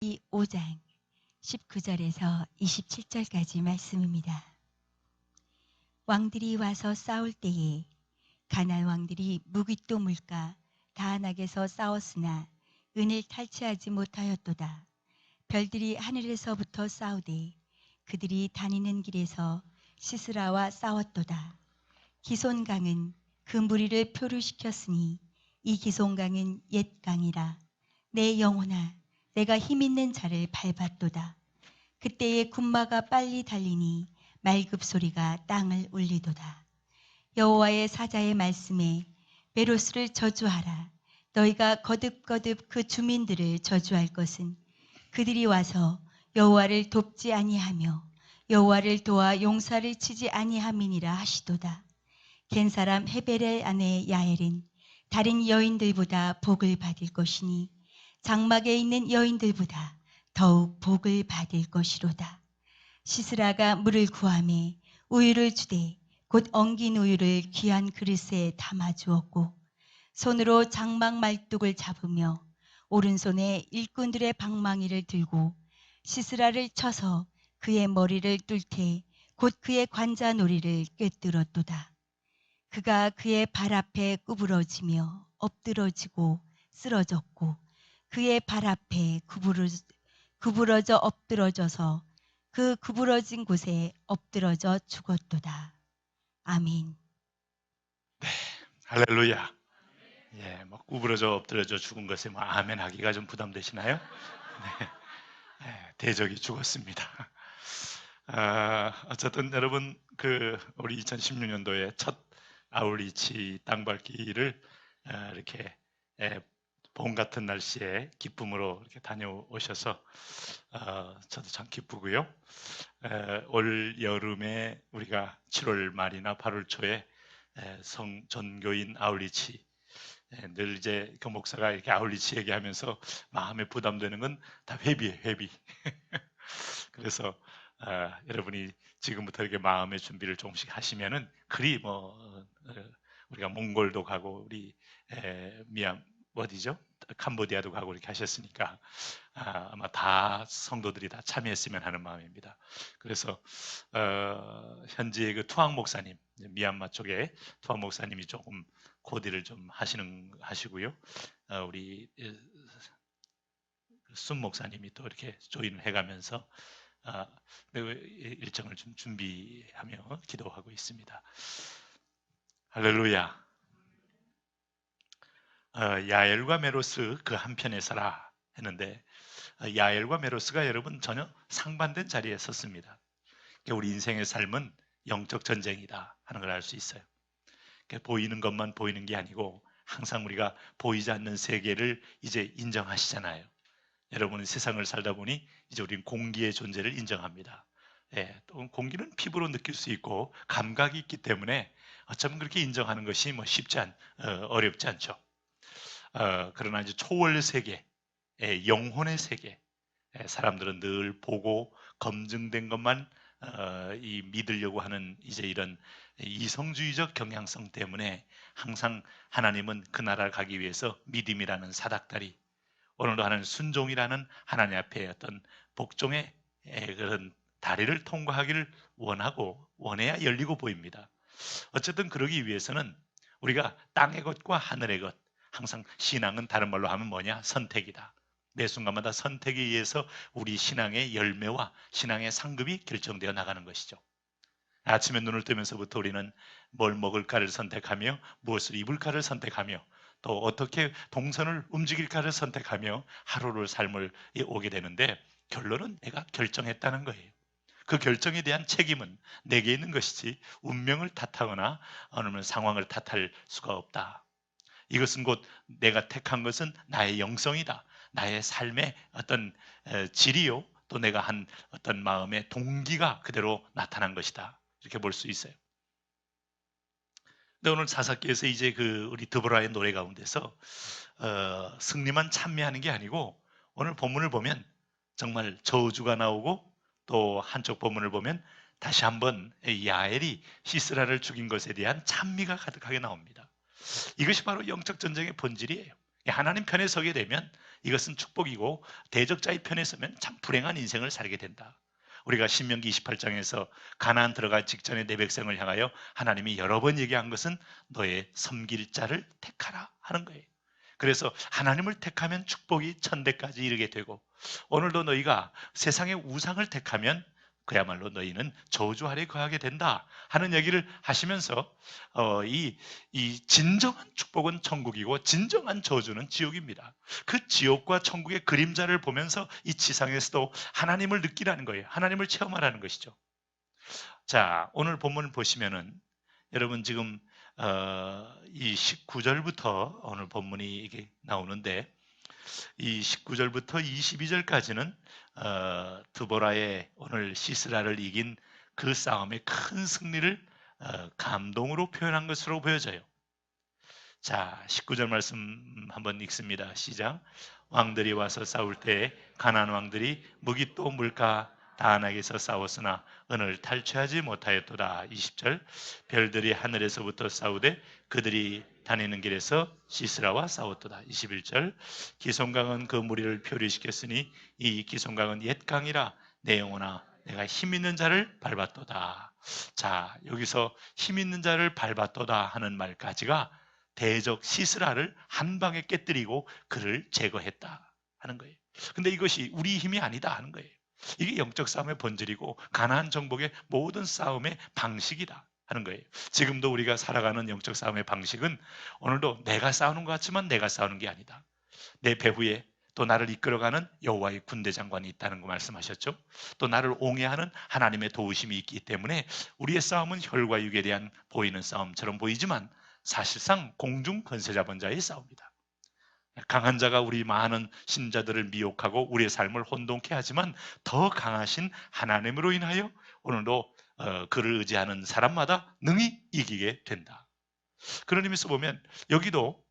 5장 19절에서 27절까지 말씀입니다. 왕들이 와서 싸울 때에 가나안 왕들이 무깃도 물가 다한악에서 싸웠으나 은을 탈취하지 못하였도다. 별들이 하늘에서부터 싸우되 그들이 다니는 길에서 시스라와 싸웠도다. 기손강은 그 무리를 표류시켰으니 이 기손강은 옛 강이라. 내 영혼아, 내가 힘있는 자를 밟았도다. 그때에 군마가 빨리 달리니 말급소리가 땅을 울리도다. 여호와의 사자의 말씀에 베로스를 저주하라. 너희가 거듭거듭 그 주민들을 저주할 것은 그들이 와서 여호와를 돕지 아니하며 여호와를 도와 용사를 치지 아니함이니라 하시도다. 겐 사람 헤벨의 아내 야엘은 다른 여인들보다 복을 받을 것이니 장막에 있는 여인들보다 더욱 복을 받을 것이로다. 시스라가 물을 구하매 우유를 주되 곧 엉긴 우유를 귀한 그릇에 담아 주었고 손으로 장막 말뚝을 잡으며 오른손에 일꾼들의 방망이를 들고 시스라를 쳐서 그의 머리를 뚫되 곧 그의 관자놀이를 꿰뚫었도다. 그가 그의 발 앞에 구부러지며 엎드러지고 쓰러졌고 그의 발 앞에 구부러져 엎드러져서 그 구부러진 곳에 엎드러져 죽었도다. 아멘. 네, 할렐루야. 예, 뭐 구부러져 엎드려져 죽은 것에 뭐 아멘 하기가 좀 부담되시나요? 네, 대적이 죽었습니다. 어쨌든 여러분 우리 2016년도에 첫 아울리치 땅밟기를 이렇게 봄 같은 날씨에 기쁨으로 이렇게 다녀오셔서 저도 참 기쁘고요. 올 여름에 우리가 7월 말이나 8월 초에 전교인 아울리치 늘 이제 교목사가 이렇게 아울리치 얘기하면서 마음에 부담되는 건 다 회비예요, 회비. 그래서 여러분이 지금부터 이렇게 마음의 준비를 조금씩 하시면은 그리 우리가 몽골도 가고 우리 어디죠? 캄보디아도 가고 이렇게 하셨으니까 아마 다 성도들이 다 참여했으면 하는 마음입니다. 그래서 현재 그 투항 목사님, 미얀마 쪽에 투항 목사님이 조금 코디를 좀 하시고요. 우리 순 목사님이 또 이렇게 조인을 해가면서 일정을 좀 준비하며 기도하고 있습니다. 할렐루야. 야엘과 메로스 그 한편에 서라 했는데 야엘과 메로스가 여러분 전혀 상반된 자리에 섰습니다. 우리 인생의 삶은 영적 전쟁이다 하는 걸 알 수 있어요. 보이는 것만 보이는 게 아니고 항상 우리가 보이지 않는 세계를 이제 인정하시잖아요. 여러분은 세상을 살다 보니 이제 우리는 공기의 존재를 인정합니다. 예, 또 공기는 피부로 느낄 수 있고 감각이 있기 때문에 어쩌면 그렇게 인정하는 것이 어렵지 않죠. 그러나 이제 초월 세계, 영혼의 세계, 사람들은 늘 보고 검증된 것만 믿으려고 하는 이제 이런 이성주의적 경향성 때문에 항상 하나님은 그 나라를 가기 위해서 믿음이라는 사닥다리, 오늘도 하나님 순종이라는 하나님 앞에 어떤 복종의 그런 다리를 통과하기를 원해야 열리고 보입니다. 어쨌든 그러기 위해서는 우리가 땅의 것과 하늘의 것, 항상 신앙은 다른 말로 하면 뭐냐? 선택이다. 매 순간마다 선택에 의해서 우리 신앙의 열매와 신앙의 상급이 결정되어 나가는 것이죠. 아침에 눈을 뜨면서부터 우리는 뭘 먹을까를 선택하며 무엇을 입을까를 선택하며 또 어떻게 동선을 움직일까를 선택하며 하루를 삶을 오게 되는데 결론은 내가 결정했다는 거예요. 그 결정에 대한 책임은 내게 있는 것이지 운명을 탓하거나 어느 상황을 탓할 수가 없다. 이것은 곧 내가 택한 것은 나의 영성이다. 나의 삶의 어떤 질이요. 또 내가 한 어떤 마음의 동기가 그대로 나타난 것이다. 이렇게 볼 수 있어요. 근데 오늘 사사기에서 이제 우리 드보라의 노래 가운데서 승리만 찬미하는 게 아니고 오늘 본문을 보면 정말 저주가 나오고 또 한쪽 본문을 보면 다시 한번 야엘이 시스라를 죽인 것에 대한 찬미가 가득하게 나옵니다. 이것이 바로 영적 전쟁의 본질이에요. 하나님 편에 서게 되면 이것은 축복이고 대적자의 편에 서면 참 불행한 인생을 살게 된다. 우리가 신명기 28장에서 가나안 들어갈 직전에 내 백성을 향하여 하나님이 여러 번 얘기한 것은 너의 섬길 자를 택하라 하는 거예요. 그래서 하나님을 택하면 축복이 천대까지 이르게 되고, 오늘도 너희가 세상의 우상을 택하면 그야말로 너희는 저주 아래 거하게 된다 하는 얘기를 하시면서 이 진정한 축복은 천국이고 진정한 저주는 지옥입니다. 그 지옥과 천국의 그림자를 보면서 이 지상에서도 하나님을 느끼라는 거예요. 하나님을 체험하라는 것이죠. 자, 오늘 본문을 보시면은 여러분 지금 이 19절부터 오늘 본문이 이게 나오는데, 이 19절부터 22절까지는 드보라의 오늘 시스라를 이긴 그 싸움의 큰 승리를 감동으로 표현한 것으로 보여져요. 자, 19절 말씀 한번 읽습니다. 시작. 왕들이 와서 싸울 때 가나안 왕들이 무기또 물가 다안에게서 싸웠으나 은을 탈취하지 못하였도다. 20절. 별들이 하늘에서부터 싸우되 그들이 다니는 길에서 시스라와 싸웠도다. 21절. 기손강은 그 무리를 표류시켰으니 이 기손강은 옛 강이라 내 영혼아 내가 힘 있는 자를 밟았도다. 자, 여기서 힘 있는 자를 밟았도다 하는 말까지가 대적 시스라를 한 방에 깨뜨리고 그를 제거했다 하는 거예요. 근데 이것이 우리 힘이 아니다 하는 거예요. 이게 영적 싸움의 본질이고 가나안 정복의 모든 싸움의 방식이다 하는 거예요. 지금도 우리가 살아가는 영적 싸움의 방식은 오늘도 내가 싸우는 것 같지만 내가 싸우는 게 아니다. 내 배후에 또 나를 이끌어가는 여호와의 군대 장관이 있다는 거 말씀하셨죠. 또 나를 옹해하는 하나님의 도우심이 있기 때문에 우리의 싸움은 혈과 육에 대한 보이는 싸움처럼 보이지만 사실상 공중 권세 잡은 자의 싸움이다. 강한 자가 우리 많은 신자들을 미혹하고 우리의 삶을 혼돈케 하지만 더 강하신 하나님으로 인하여 오늘도 그를 의지하는 사람마다 능히 이기게 된다. 그런 의미에서 보면 여기도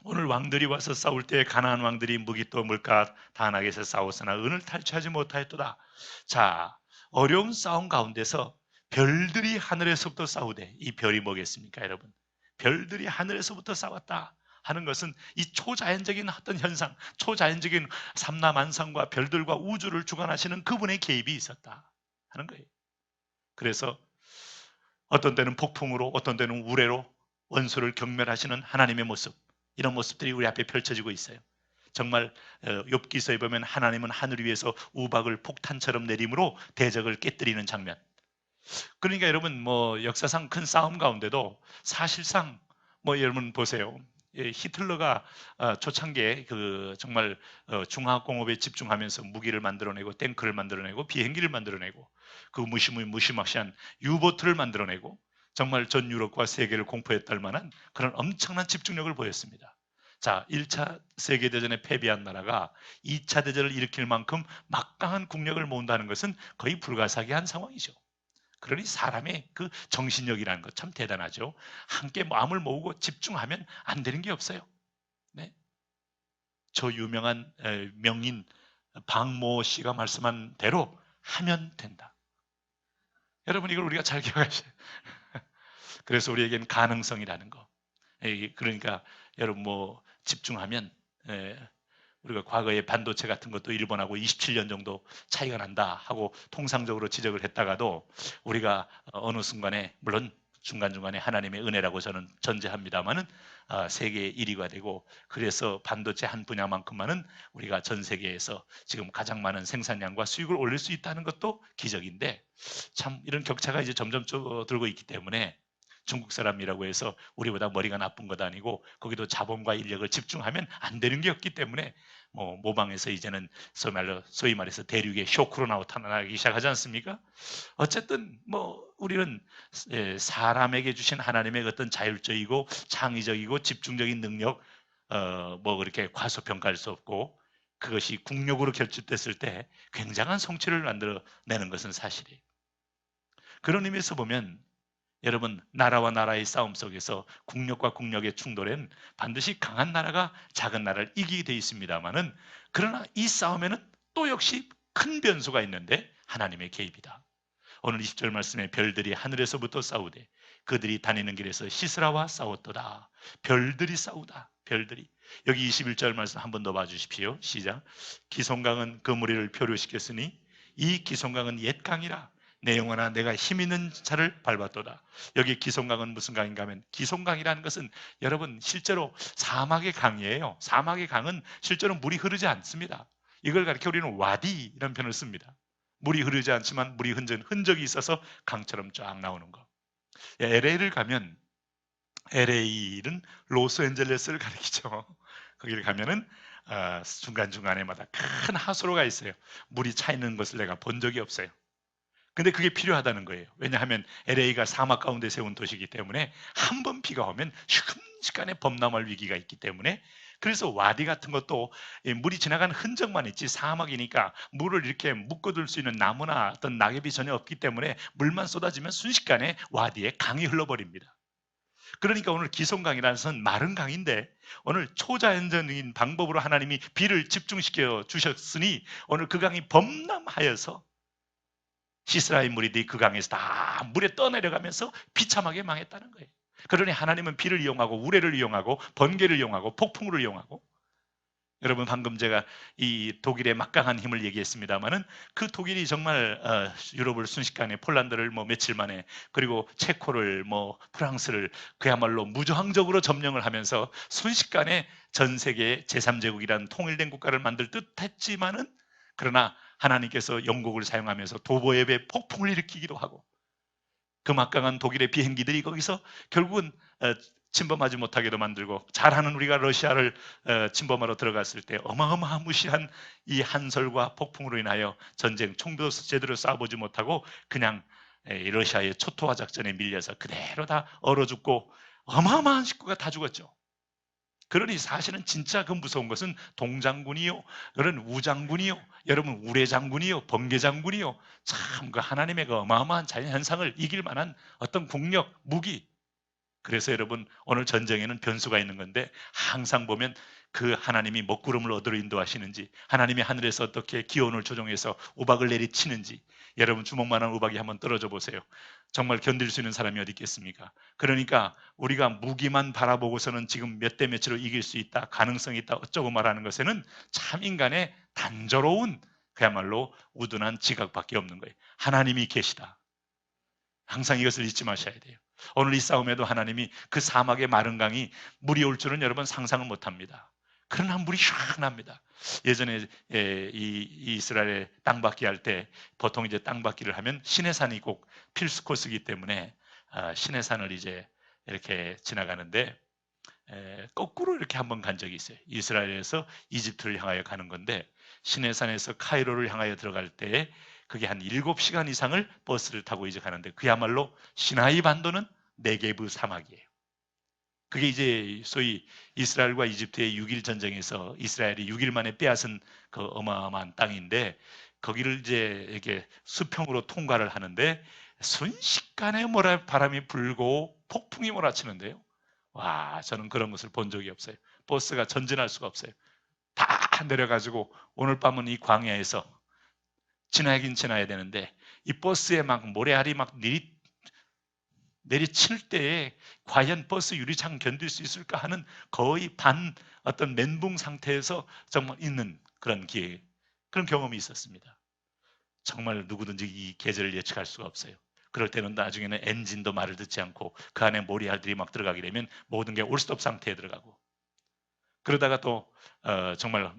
오늘 왕들이 와서 싸울 때 가나안 왕들이 무기또 물가 다안에게서 싸웠으나 은을 탈취하지 못하였도다. 자, 어려운 싸움 가운데서 별들이 하늘에서부터 싸우되, 이 별이 뭐겠습니까, 여러분? 별들이 하늘에서부터 싸웠다 하는 것은 이 초자연적인 어떤 현상, 초자연적인 삼라만상과 별들과 우주를 주관하시는 그분의 개입이 있었다 하는 거예요. 그래서 어떤 때는 폭풍으로, 어떤 때는 우레로 원수를 경멸하시는 하나님의 모습, 이런 모습들이 우리 앞에 펼쳐지고 있어요. 정말 욥기서에 보면 하나님은 하늘 위에서 우박을 폭탄처럼 내림으로 대적을 깨뜨리는 장면. 그러니까 여러분 뭐 역사상 큰 싸움 가운데도 사실상 뭐 여러분 보세요. 히틀러가 초창기에 그 정말 중화공업에 집중하면서 무기를 만들어내고 탱크를 만들어내고 비행기를 만들어내고 그 무시무시한 유보트를 만들어내고 정말 전 유럽과 세계를 공포했을 만한 그런 엄청난 집중력을 보였습니다. 자, 1차 세계대전에 패배한 나라가 2차 대전을 일으킬 만큼 막강한 국력을 모은다는 것은 거의 불가사의한 상황이죠. 그러니 사람의 그 정신력이라는 것 참 대단하죠. 함께 마음을 모으고 집중하면 안 되는 게 없어요. 네. 저 유명한 명인 박모 씨가 말씀한 대로 하면 된다. 여러분 이걸 우리가 잘 기억하셔야 돼요. 그래서 우리에겐 가능성이라는 거. 그러니까 여러분 뭐 집중하면 우리가 과거에 반도체 같은 것도 일본하고 27년 정도 차이가 난다 하고 통상적으로 지적을 했다가도 우리가 어느 순간에 물론 중간중간에 하나님의 은혜라고 저는 전제합니다만은 세계 1위가 되고 그래서 반도체 한 분야만큼만은 우리가 전 세계에서 지금 가장 많은 생산량과 수익을 올릴 수 있다는 것도 기적인데 참 이런 격차가 이제 점점 줄어들고 있기 때문에 중국 사람이라고 해서 우리보다 머리가 나쁜 것 아니고 거기도 자본과 인력을 집중하면 안 되는 게 없기 때문에 뭐 모방에서 이제는 소위 말해서 대륙의 쇼크로 나타나기 시작하지 않습니까? 어쨌든 뭐 우리는 사람에게 주신 하나님의 어떤 자율적이고 창의적이고 집중적인 능력 뭐 그렇게 과소평가할 수 없고 그것이 국력으로 결집됐을 때 굉장한 성취를 만들어내는 것은 사실이에요. 그런 의미에서 보면 여러분 나라와 나라의 싸움 속에서 국력과 국력의 충돌엔 반드시 강한 나라가 작은 나라를 이기게 돼 있습니다만은 그러나 이 싸움에는 또 역시 큰 변수가 있는데 하나님의 개입이다. 오늘 20절 말씀에 별들이 하늘에서부터 싸우되 그들이 다니는 길에서 시스라와 싸웠도다. 별들이 싸우다. 별들이 여기 21절 말씀 한 번 더 봐주십시오. 시작. 기송강은 그 무리를 표류시켰으니 이 기송강은 옛 강이라 내 영혼아 내가 힘 있는 자를 밟았도다. 여기 기송강은 무슨 강인가 하면, 기송강이라는 것은 여러분 실제로 사막의 강이에요. 사막의 강은 실제로 물이 흐르지 않습니다. 이걸 가리켜 우리는 와디 이런 표현을 씁니다. 물이 흐르지 않지만 물이 흔적이 있어서 강처럼 쫙 나오는 거. LA를 가면, LA는 로스앤젤레스를 가리키죠. 거기를 가면은 중간중간에마다 큰 하수로가 있어요. 물이 차 있는 것을 내가 본 적이 없어요. 근데 그게 필요하다는 거예요. 왜냐하면 LA가 사막 가운데 세운 도시이기 때문에 한 번 비가 오면 순식간에 범람할 위기가 있기 때문에, 그래서 와디 같은 것도 물이 지나가는 흔적만 있지 사막이니까 물을 이렇게 묶어둘 수 있는 나무나 어떤 낙엽이 전혀 없기 때문에 물만 쏟아지면 순식간에 와디에 강이 흘러버립니다. 그러니까 오늘 기송강이라는 것은 마른 강인데 오늘 초자연적인 방법으로 하나님이 비를 집중시켜 주셨으니 오늘 그 강이 범람하여서 시스라의 무리들이 그 강에서 다 물에 떠내려가면서 비참하게 망했다는 거예요. 그러니 하나님은 비를 이용하고 우레를 이용하고 번개를 이용하고 폭풍우를 이용하고, 여러분 방금 제가 이 독일의 막강한 힘을 얘기했습니다마는 그 독일이 정말 유럽을 순식간에, 폴란드를 뭐 며칠 만에, 그리고 체코를 뭐 프랑스를 그야말로 무저항적으로 점령을 하면서 순식간에 전 세계 제3제국이라는 통일된 국가를 만들 듯 했지만은, 그러나 하나님께서 영국을 사용하면서 도보앱에 폭풍을 일으키기도 하고, 그 막강한 독일의 비행기들이 거기서 결국은 침범하지 못하게도 만들고, 잘하는 우리가 러시아를 침범하러 들어갔을 때 어마어마무시한 이 한설과 폭풍으로 인하여 전쟁 총도 제대로 쏴보지 못하고 그냥 러시아의 초토화 작전에 밀려서 그대로 다 얼어 죽고 어마어마한 식구가 다 죽었죠. 그러니 사실은 진짜 그 무서운 것은 동장군이요, 그런 우장군이요, 여러분 우레장군이요, 번개장군이요, 참 그 하나님의 그 어마어마한 자연현상을 이길 만한 어떤 국력, 무기. 그래서 여러분 오늘 전쟁에는 변수가 있는 건데, 항상 보면 그 하나님이 먹구름을 어디로 인도하시는지, 하나님이 하늘에서 어떻게 기온을 조정해서 우박을 내리치는지, 여러분 주먹만한 우박이 한번 떨어져 보세요. 정말 견딜 수 있는 사람이 어디 있겠습니까? 그러니까 우리가 무기만 바라보고서는 지금 몇 대 몇으로 이길 수 있다, 가능성이 있다 어쩌고 말하는 것에는 참 인간의 단조로운 그야말로 우둔한 지각밖에 없는 거예요. 하나님이 계시다. 항상 이것을 잊지 마셔야 돼요. 오늘 이 싸움에도 하나님이 그 사막의 마른 강이 물이 올 줄은 여러분 상상을 못합니다. 그러나 물이 시원합니다. 예전에 이 이스라엘의 땅받기 할 때 보통 이제 땅받기를 하면 시내산이 꼭 필수 코스이기 때문에 시내산을 이제 이렇게 지나가는데 거꾸로 이렇게 한번 간 적이 있어요. 이스라엘에서 이집트를 향하여 가는 건데, 시내산에서 카이로를 향하여 들어갈 때 그게 한 7시간 이상을 버스를 타고 이제 가는데, 그야말로 시나이 반도는 네게브 사막이에요. 그게 이제 소위 이스라엘과 이집트의 6일 전쟁에서 이스라엘이 6일 만에 빼앗은 그 어마어마한 땅인데, 거기를 이제 이렇게 수평으로 통과를 하는데 순식간에 바람이 불고 폭풍이 몰아치는데요. 와, 저는 그런 것을 본 적이 없어요. 버스가 전진할 수가 없어요. 다 내려가지고 오늘 밤은 이 광야에서 지나긴 지나야 되는데, 이 버스에 막 모래알이 막 내리칠 때에 과연 버스 유리창 견딜 수 있을까 하는 거의 어떤 멘붕 상태에서 정말 있는 그런 그런 경험이 있었습니다. 정말 누구든지 이 계절을 예측할 수가 없어요. 그럴 때는 나중에는 엔진도 말을 듣지 않고 그 안에 모래알들이 막 들어가게 되면 모든 게 올스톱 상태에 들어가고, 그러다가 또 정말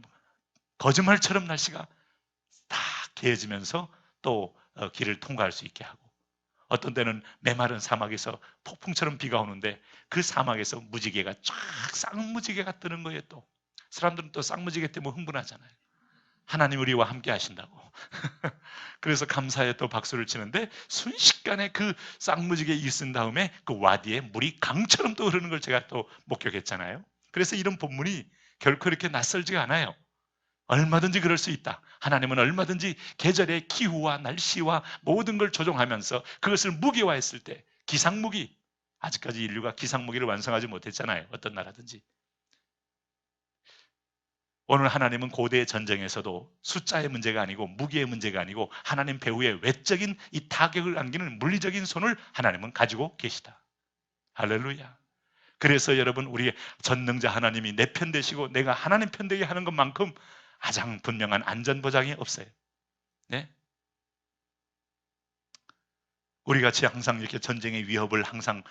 거짓말처럼 날씨가 다 개어지면서 또 길을 통과할 수 있게 하고, 어떤 때는 메마른 사막에서 폭풍처럼 비가 오는데 그 사막에서 무지개가 쫙 쌍무지개가 뜨는 거예요. 또 사람들은 또 쌍무지개 때문에 흥분하잖아요. 하나님 우리와 함께 하신다고. 그래서 감사에 또 박수를 치는데 순식간에 그 쌍무지개 일쓴 다음에 그 와디에 물이 강처럼 또 흐르는 걸 제가 또 목격했잖아요. 그래서 이런 본문이 결코 이렇게 낯설지가 않아요. 얼마든지 그럴 수 있다. 하나님은 얼마든지 계절의 기후와 날씨와 모든 걸 조종하면서 그것을 무기화했을 때, 기상무기, 아직까지 인류가 기상무기를 완성하지 못했잖아요. 어떤 나라든지. 오늘 하나님은 고대의 전쟁에서도 숫자의 문제가 아니고 무기의 문제가 아니고 하나님 배후에 외적인 이 타격을 안기는 물리적인 손을 하나님은 가지고 계시다. 할렐루야. 그래서 여러분, 우리 전능자 하나님이 내 편 되시고 내가 하나님 편 되게 하는 것만큼 가장 분명한 안전보장이 없어요. 네? 우리 같이 항상 이렇게 전쟁의 위협을 항상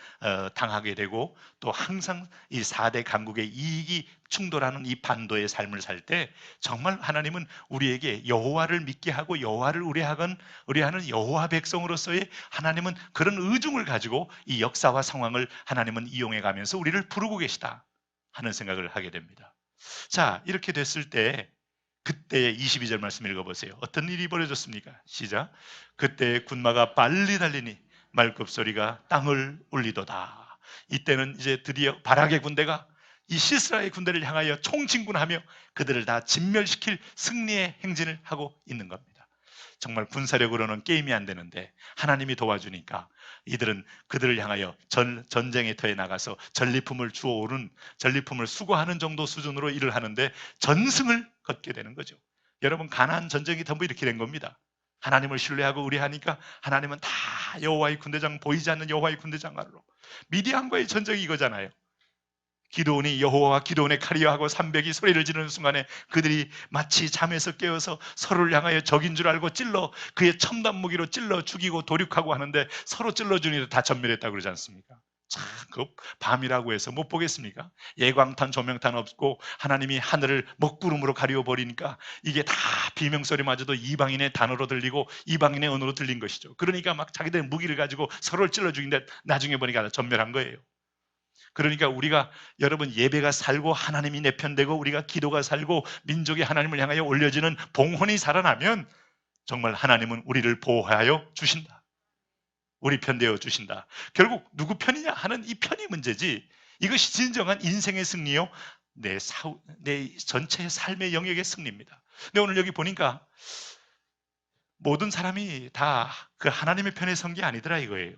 당하게 되고, 또 항상 이 4대 강국의 이익이 충돌하는 이 반도의 삶을 살 때 정말 하나님은 우리에게 여호와를 믿게 하고 여호와를 의뢰하는 여호와 백성으로서의 하나님은 그런 의중을 가지고 이 역사와 상황을 하나님은 이용해 가면서 우리를 부르고 계시다 하는 생각을 하게 됩니다. 자, 이렇게 됐을 때 그때 22절 말씀 읽어보세요. 어떤 일이 벌어졌습니까? 시작. 그때 군마가 빨리 달리니 말급소리가 땅을 울리도다. 이때는 이제 드디어 바락의 군대가 이 시스라의 군대를 향하여 총진군하며 그들을 다 진멸시킬 승리의 행진을 하고 있는 겁니다. 정말 군사력으로는 게임이 안 되는데 하나님이 도와주니까 이들은 그들을 향하여 전쟁의 터에 나가서 전리품을 주워오는, 전리품을 수거하는 정도 수준으로 일을 하는데 전승을 거두게 되는 거죠. 여러분, 가나안 전쟁이 전부 이렇게 된 겁니다. 하나님을 신뢰하고 의뢰하니까 하나님은 다 여호와의 군대장, 보이지 않는 여호와의 군대장 아래로. 미디안과의 전쟁이 이거잖아요. 기드온이 여호와와 기드온의 칼이여 하고 300이 소리를 지르는 순간에 그들이 마치 잠에서 깨어서 서로를 향하여 적인 줄 알고 찔러 그의 첨단 무기로 찔러 죽이고 도륙하고 하는데 서로 찔러주니 다 전멸했다고 그러지 않습니까? 참, 그 밤이라고 해서 못 보겠습니까? 예광탄 조명탄 없고 하나님이 하늘을 먹구름으로 가리워버리니까 이게 다 비명소리마저도 이방인의 단어로 들리고 이방인의 언어로 들린 것이죠. 그러니까 막 자기들 무기를 가지고 서로를 찔러 죽이는데 나중에 보니까 전멸한 거예요. 그러니까 우리가, 여러분, 예배가 살고 하나님이 내 편 되고 우리가 기도가 살고 민족이 하나님을 향하여 올려지는 봉헌이 살아나면 정말 하나님은 우리를 보호하여 주신다. 우리 편 되어 주신다. 결국 누구 편이냐 하는 이 편이 문제지, 이것이 진정한 인생의 승리요, 내 전체 삶의 영역의 승리입니다. 근데 오늘 여기 보니까 모든 사람이 다 그 하나님의 편에 선 게 아니더라 이거예요.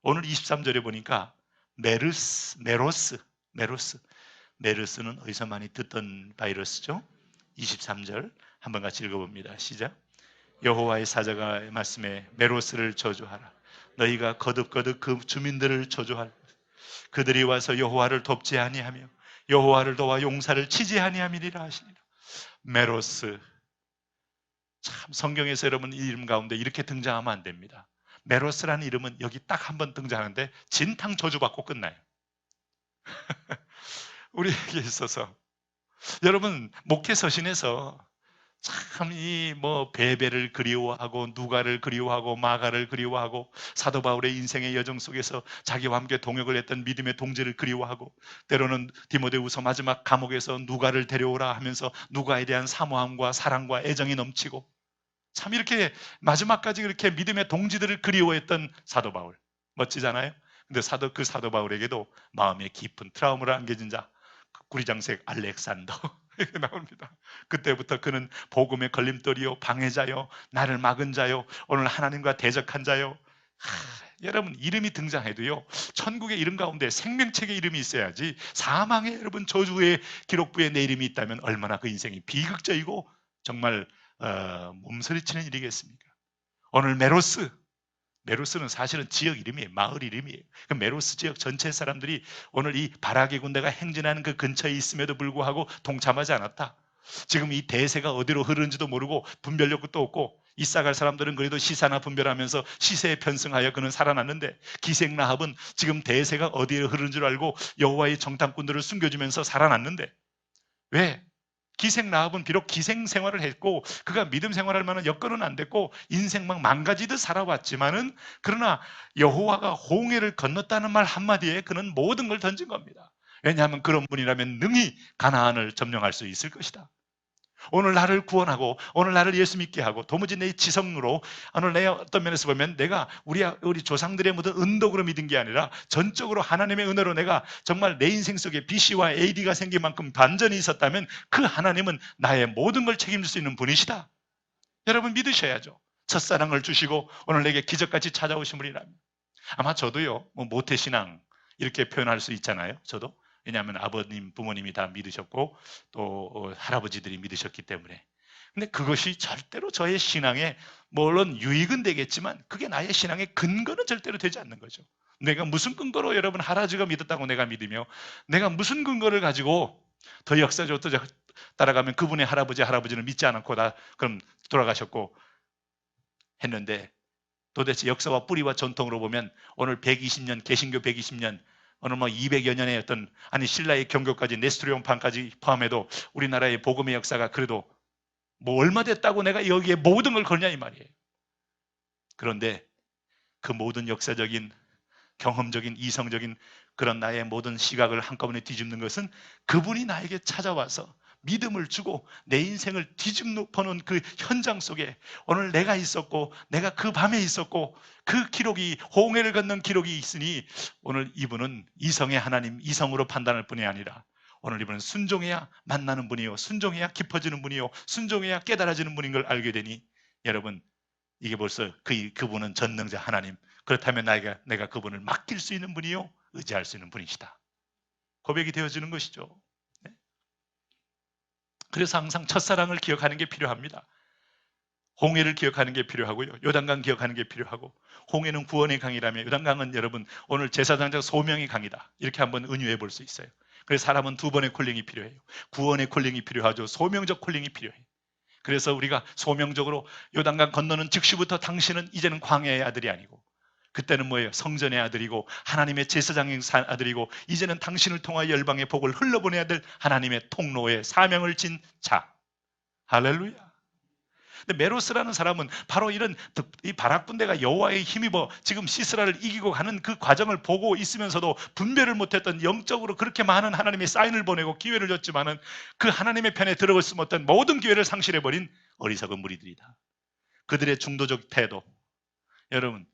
오늘 23절에 보니까 메로스는 어디서 많이 듣던 바이러스죠. 23절 한번 같이 읽어봅니다. 시작. 여호와의 사자가 말씀에 메로스를 저주하라. 너희가 거듭거듭 그 주민들을 저주할. 그들이 와서 여호와를 돕지 아니하며 여호와를 도와 용사를 치지 아니함이니라 하시니라. 메로스, 참 성경에서 여러분 이 이름 가운데 이렇게 등장하면 안 됩니다. 메로스라는 이름은 여기 딱 한 번 등장하는데 진탕 저주받고 끝나요. 우리에게 있어서 여러분, 목회 서신에서 참 이 베베를 그리워하고 누가를 그리워하고 마가를 그리워하고 사도 바울의 인생의 여정 속에서 자기와 함께 동역을 했던 믿음의 동지를 그리워하고, 때로는 디모데후서 마지막 감옥에서 누가를 데려오라 하면서 누가에 대한 사모함과 사랑과 애정이 넘치고, 참 이렇게 마지막까지 그렇게 믿음의 동지들을 그리워했던 사도 바울, 멋지잖아요. 근데 그 사도 바울에게도 마음에 깊은 트라우마를 안겨진 자, 구리장색 알렉산더 이렇게 나옵니다. 그때부터 그는 복음의 걸림돌이요, 방해자요, 나를 막은 자요, 오늘 하나님과 대적한 자요. 여러분, 이름이 등장해도요, 천국의 이름 가운데 생명책의 이름이 있어야지, 사망의 여러분 저주의 기록부에 내 이름이 있다면 얼마나 그 인생이 비극적이고 정말 몸서리치는 일이겠습니까? 오늘 메로스는 사실은 지역 이름이에요. 마을 이름이에요. 그 메로스 지역 전체 사람들이 오늘 이 바락의 군대가 행진하는 그 근처에 있음에도 불구하고 동참하지 않았다. 지금 이 대세가 어디로 흐르는지도 모르고 분별력도 없고, 이사갈 사람들은 그래도 시사나 분별하면서 시세에 편승하여 그는 살아났는데, 기생라합은 지금 대세가 어디로 흐르는 줄 알고 여호와의 정탐꾼들을 숨겨주면서 살아났는데, 왜? 기생라합은 비록 기생 생활을 했고 그가 믿음 생활할 만한 여건은 안 됐고 인생 막 망가지듯 살아왔지만은, 그러나 여호와가 홍해를 건넜다는 말 한마디에 그는 모든 걸 던진 겁니다. 왜냐하면 그런 분이라면 능히 가나안을 점령할 수 있을 것이다. 오늘 나를 구원하고 오늘 나를 예수 믿게 하고 도무지 내 지성으로, 오늘 내 어떤 면에서 보면 내가 우리 조상들의 모든 은덕으로 믿은 게 아니라 전적으로 하나님의 은혜로 내가 정말 내 인생 속에 BC와 AD가 생긴 만큼 반전이 있었다면 그 하나님은 나의 모든 걸 책임질 수 있는 분이시다. 여러분 믿으셔야죠. 첫사랑을 주시고 오늘 내게 기적같이 찾아오신 분이라면. 아마 저도요, 모태신앙 이렇게 표현할 수 있잖아요. 저도. 왜냐하면 아버님, 부모님이 다 믿으셨고 또 할아버지들이 믿으셨기 때문에. 근데 그것이 절대로 저의 신앙에 물론 유익은 되겠지만 그게 나의 신앙의 근거는 절대로 되지 않는 거죠. 내가 무슨 근거로 여러분 할아버지가 믿었다고 내가 믿으며 내가 무슨 근거를 가지고 더 역사적으로 또 따라가면 그분의 할아버지는 믿지 않았고 다 그럼 돌아가셨고 했는데 도대체 역사와 뿌리와 전통으로 보면 오늘 120년 개신교 120년 오늘 뭐 200여 년의 어떤 아니 신라의 경교까지 네스토리온판까지 포함해도 우리나라의 복음의 역사가 그래도 뭐 얼마 됐다고 내가 여기에 모든 걸 걸냐 이 말이에요. 그런데 그 모든 역사적인 경험적인 이성적인 그런 나의 모든 시각을 한꺼번에 뒤집는 것은 그분이 나에게 찾아와서 믿음을 주고 내 인생을 뒤집어 놓은 그 현장 속에 오늘 내가 있었고 내가 그 밤에 있었고 그 기록이 홍해를 건넌 기록이 있으니 오늘 이분은 이성의 하나님 이성으로 판단할 뿐이 아니라 오늘 이분은 순종해야 만나는 분이요 순종해야 깊어지는 분이요 순종해야 깨달아지는 분인 걸 알게 되니 여러분 이게 벌써 그분은 전능자 하나님 그렇다면 내가 그분을 맡길 수 있는 분이요 의지할 수 있는 분이시다 고백이 되어지는 것이죠. 네? 그래서 항상 첫사랑을 기억하는 게 필요합니다. 홍해를 기억하는 게 필요하고요 요단강 기억하는 게 필요하고 홍해는 구원의 강이라면 요단강은 여러분 오늘 제사장적 소명의 강이다 이렇게 한번 은유해 볼 수 있어요. 그래서 사람은 두 번의 콜링이 필요해요. 구원의 콜링이 필요하죠. 소명적 콜링이 필요해요. 그래서 우리가 소명적으로 요단강 건너는 즉시부터 당신은 이제는 광야의 아들이 아니고 그때는 뭐예요? 성전의 아들이고 하나님의 제사장의 아들이고 이제는 당신을 통하여 열방의 복을 흘러보내야 될 하나님의 통로에 사명을 진 자. 할렐루야. 근데 메로스라는 사람은 바로 이런 이 바락 군대가 여호와의 힘입어 지금 시스라를 이기고 가는 그 과정을 보고 있으면서도 분별을 못했던 영적으로 그렇게 많은 하나님의 사인을 보내고 기회를 줬지만은 그 하나님의 편에 들어갈 수 못한 모든 기회를 상실해버린 어리석은 무리들이다. 그들의 중도적 태도. 여러분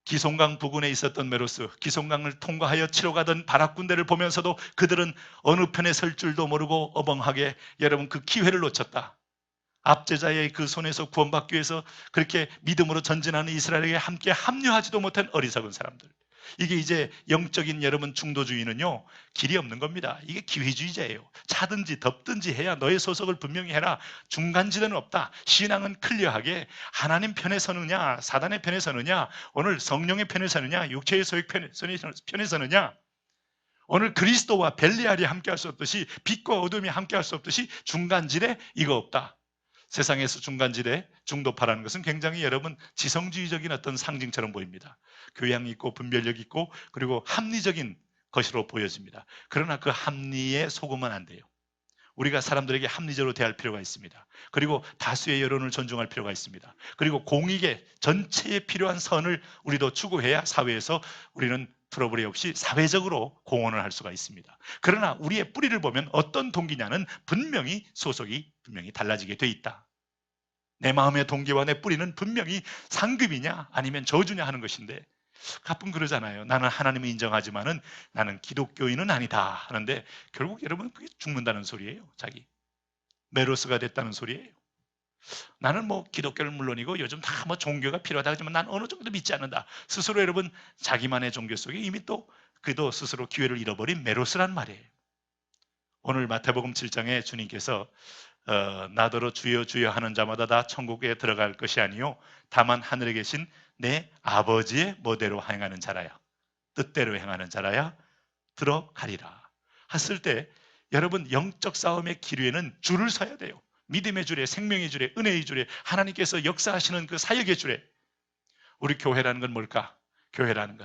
기송강 부근에 있었던 메로스, 기송강을 통과하여 치러 가던 바락 군대를 보면서도 그들은 어느 편에 설 줄도 모르고 어벙하게 여러분 그 기회를 놓쳤다. 압제자의 그 손에서 구원받기 위해서 그렇게 믿음으로 전진하는 이스라엘에게 함께 합류하지도 못한 어리석은 사람들. 이게 이제 영적인 여러분 중도주의는요 길이 없는 겁니다. 이게 기회주의자예요. 차든지 덥든지 해야 너의 소속을 분명히 해라. 중간지대는 없다. 신앙은 클리어하게 하나님 편에 서느냐 사단의 편에 서느냐 오늘 성령의 편에 서느냐 육체의 소욕 편에 서느냐 오늘 그리스도와 벨리알이 함께 할 수 없듯이 빛과 어둠이 함께 할 수 없듯이 중간지대 이거 없다. 세상에서 중간지대, 중도파라는 것은 굉장히 여러분 지성주의적인 어떤 상징처럼 보입니다. 교양 있고 분별력 있고 그리고 합리적인 것으로 보여집니다. 그러나 그 합리에 속으면 안 돼요. 우리가 사람들에게 합리적으로 대할 필요가 있습니다. 그리고 다수의 여론을 존중할 필요가 있습니다. 그리고 공익의 전체에 필요한 선을 우리도 추구해야 사회에서 우리는 트러블이 없이 사회적으로 공헌을 할 수가 있습니다. 그러나 우리의 뿌리를 보면 어떤 동기냐는 분명히 소속이 분명히 달라지게 돼 있다. 내 마음의 동기와 내 뿌리는 분명히 상급이냐 아니면 저주냐 하는 것인데 가끔 그러잖아요. 나는 하나님을 인정하지만은 나는 기독교인은 아니다 하는데 결국 여러분 그게 죽는다는 소리예요. 자기 메로스가 됐다는 소리예요. 나는 뭐 기독교를 물론이고 요즘 다 뭐 종교가 필요하다 하지만 난 어느 정도 믿지 않는다. 스스로 여러분 자기만의 종교 속에 이미 또 그도 스스로 기회를 잃어버린 메로스란 말이에요. 오늘 마태복음 7장에 주님께서 나더러 주여 주여 하는 자마다 다 천국에 들어갈 것이 아니요 다만 하늘에 계신 내 아버지의 뭐대로 행하는 자라야 뜻대로 행하는 자라야 들어가리라 했을 때 여러분 영적 싸움의 기류에는 줄을 서야 돼요. 믿음의 줄에 생명의 줄에 은혜의 줄에 하나님께서 역사하시는 그 사역의 줄에 우리 교회라는 건 뭘까? 교회라는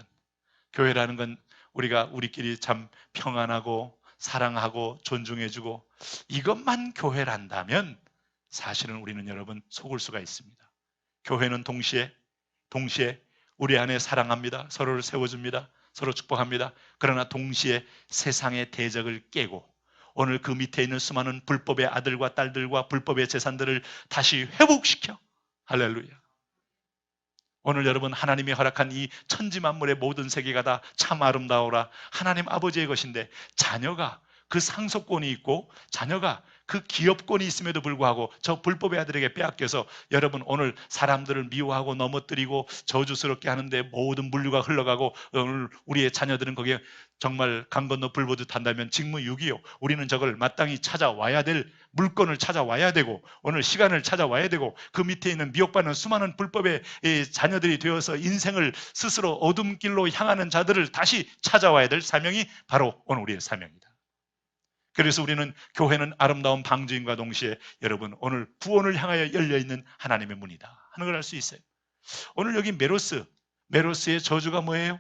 건 우리가 우리끼리 참 평안하고 사랑하고 존중해주고 이것만 교회란다면 사실은 우리는 여러분 속을 수가 있습니다. 교회는 동시에 우리 안에 사랑합니다. 서로를 세워줍니다. 서로 축복합니다. 그러나 동시에 세상의 대적을 깨고 오늘 그 밑에 있는 수많은 불법의 아들과 딸들과 불법의 재산들을 다시 회복시켜. 할렐루야. 오늘 여러분 하나님이 허락한 이 천지만물의 모든 세계가 다 참 아름다워라 하나님 아버지의 것인데 자녀가 그 상속권이 있고 자녀가 그 기업권이 있음에도 불구하고 저 불법의 아들에게 빼앗겨서 여러분 오늘 사람들을 미워하고 넘어뜨리고 저주스럽게 하는데 모든 물류가 흘러가고 오늘 우리의 자녀들은 거기에 정말 강 건너 불 보듯 한다면 직무유기요. 우리는 저걸 마땅히 찾아와야 될 물건을 찾아와야 되고 오늘 시간을 찾아와야 되고 그 밑에 있는 미혹받는 수많은 불법의 자녀들이 되어서 인생을 스스로 어둠 길로 향하는 자들을 다시 찾아와야 될 사명이 바로 오늘 우리의 사명이다. 그래서 우리는 교회는 아름다운 방주인과 동시에 여러분 오늘 구원을 향하여 열려있는 하나님의 문이다 하는 걸 알 수 있어요. 오늘 여기 메로스의 저주가 뭐예요?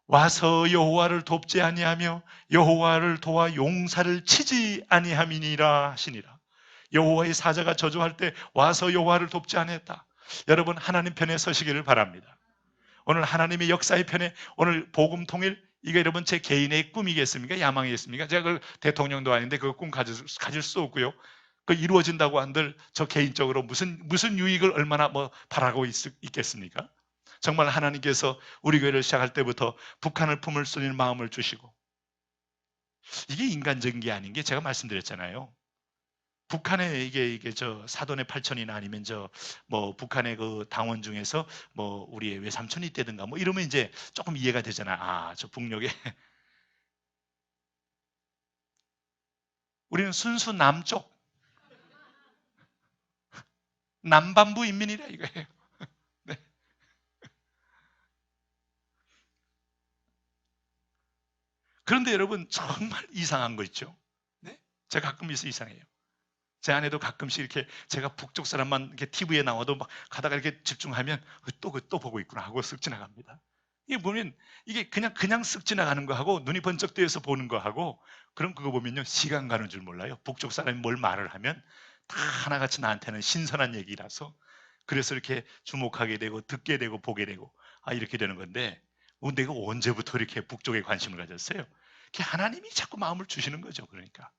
와서 여호와를 돕지 아니하며 여호와를 도와 용사를 치지 아니함이니라 하시니라. 여호와의 사자가 저주할 때 와서 여호와를 돕지 아니했다. 여러분 하나님 편에 서시기를 바랍니다. 오늘 하나님의 역사의 편에 오늘 복음 통일 이게 여러분 제 개인의 꿈이겠습니까? 야망이겠습니까? 제가 그 대통령도 아닌데 그 꿈 가질 수 없고요. 그 이루어진다고 한들 저 개인적으로 무슨 유익을 얼마나 바라고 있겠습니까? 정말 하나님께서 우리 교회를 시작할 때부터 북한을 품을 수 있는 마음을 주시고 이게 인간적인 게 아닌 게 제가 말씀드렸잖아요. 북한에 이게 저 사돈의 8천이나 아니면 북한의 그 당원 중에서 우리의 외삼촌이 있다든가 이러면 이제 조금 이해가 되잖아. 아, 저 북녘에 우리는 순수 남쪽 남반부 인민이라 이거예요. 네. 그런데 여러분 정말 이상한 거 있죠. 네? 제가 가끔 이상해요. 제 아내도 가끔씩 이렇게 제가 북쪽 사람만 이렇게 TV에 나와도 막 가다가 이렇게 집중하면 또 보고 있구나 하고 쓱 지나갑니다. 이게 보면 이게 그냥 쓱 지나가는 거하고 눈이 번쩍 뜨여서 보는 거하고 그럼 그거 보면요 시간 가는 줄 몰라요. 북쪽 사람이 뭘 말을 하면 다 하나같이 나한테는 신선한 얘기라서 그래서 이렇게 주목하게 되고 듣게 되고 보게 되고 이렇게 되는 건데 내가 언제부터 이렇게 북쪽에 관심을 가졌어요? 하나님이 자꾸 마음을 주시는 거죠. 그러니까